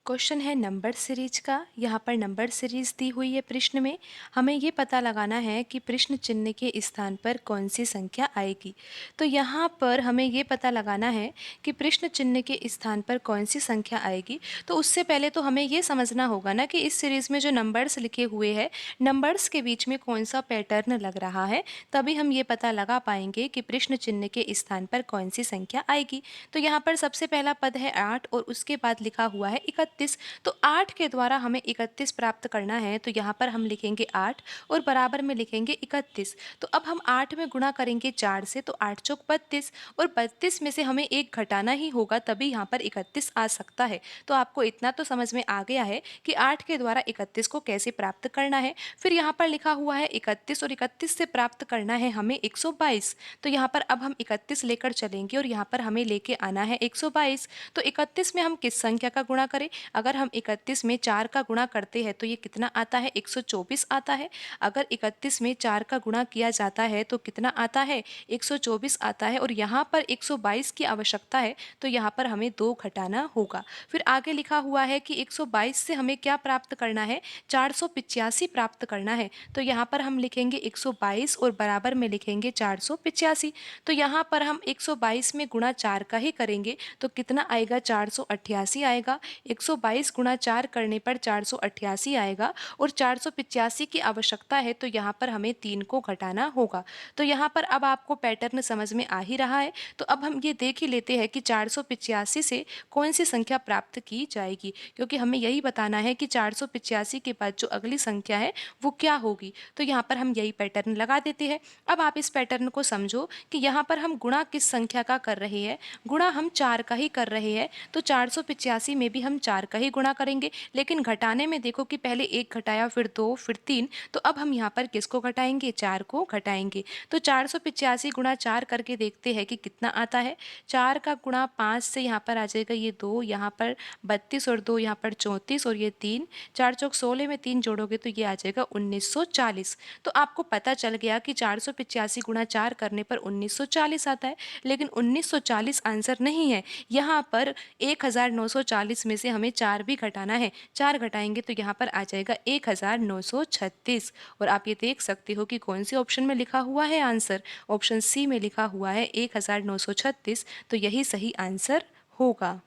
Question है number series का। यहाँ पर नंबर सीरीज दी हुई है प्रश्न में। हमें ये पता लगाना है कि प्रश्न चिन्ह के स्थान पर कौन सी संख्या आएगी। तो यहाँ पर हमें ये पता लगाना है कि प्रश्न चिन्ह के स्थान पर कौन सी संख्या आएगी। तो उससे पहले तो हमें ये समझना होगा ना कि इस सीरीज में जो नंबर्स लिखे हुए हैं, नंबर्स के बीच में कौन सा पैटर्न लग रहा है, तभी हम ये पता लगा पाएंगे कि प्रश्न चिन्ह के स्थान पर कौन सी संख्या आएगी। तो यहाँ पर सबसे पहला पद है 8 और उसके बाद लिखा हुआ है 31। तो 8 के द्वारा हमें 31 प्राप्त करना है, तो यहाँ पर हम लिखेंगे 8 और बराबर में लिखेंगे 31। तो अब हम 8 में गुणा करेंगे 4 से, तो 8 चौक 32 और 32 में से हमें एक घटाना ही होगा, तभी यहाँ पर 31 आ सकता है। तो आपको इतना तो समझ में आ गया है कि 8 के द्वारा 31 को कैसे प्राप्त करना है। फिर यहाँ पर लिखा हुआ है 31 और 31 से प्राप्त करना है हमें 122। तो यहाँ पर अब हम 31 लेकर चलेंगे और यहाँ पर हमें लेके आना है 122। तो 31 में हम किस संख्या का गुणा करें? अगर हम 31 में 4 का गुणा करते हैं तो ये कितना आता है? 124 आता है। अगर 31 में 4 का गुणा किया जाता है तो कितना आता है? 124 आता है। और यहाँ पर 122 की आवश्यकता है, तो यहाँ पर हमें 2 घटाना होगा। फिर आगे लिखा हुआ है कि 122 से हमें क्या प्राप्त करना है? 485 प्राप्त करना है। तो यहाँ पर हम लिखेंगे 122 और बराबर में लिखेंगे 485। तो यहाँ पर हम 122 में गुणा 4 का ही करेंगे, तो कितना आएगा? 488 आएगा। 122 गुणा 4 करने पर 488 आएगा और 485 की आवश्यकता है, तो यहाँ पर हमें 3 को घटाना होगा। तो यहाँ पर अब आपको पैटर्न समझ में आ ही रहा है। तो अब हम ये देख ही लेते हैं कि 485 से कौन सी संख्या प्राप्त की जाएगी, क्योंकि हमें यही बताना है कि 485 के बाद जो अगली संख्या है वो क्या होगी। तो यहाँ पर हम यही पैटर्न लगा देते हैं। अब आप इस पैटर्न को समझो कि यहाँ पर हम गुणा किस संख्या का कर रहे हैं? गुणा हम 4 का ही कर रहे हैं। तो 485 में भी हम 4 का ही गुणा करेंगे, लेकिन घटाने में देखो कि पहले 1 घटाया, फिर 2, फिर 3। तो अब हम यहाँ पर किसको घटाएंगे? 4 को घटाएंगे। तो 485 गुणा 4 करके देखते हैं कि कितना आता है। 4 का गुणा 5 से यहाँ पर आ जाएगा ये 2, यहाँ पर 32 और 2 यहाँ पर 34 और ये 3, 4 चौक 16 में 3 जोड़ोगे तो ये आ जाएगा 1940। तो आपको पता चल गया कि 485 गुणा 4 करने पर 1940 आता है, लेकिन 1940 आंसर नहीं है। यहाँ पर 1940 में से हमें 4 भी घटाना है। 4 घटाएंगे तो यहाँ पर आ जाएगा 1936। और आप ये देख सकते हो कि कौन से ऑप्शन में लिखा हुआ है आंसर। ऑप्शन सी में लिखा हुआ है 1936। तो यही सही आंसर होगा।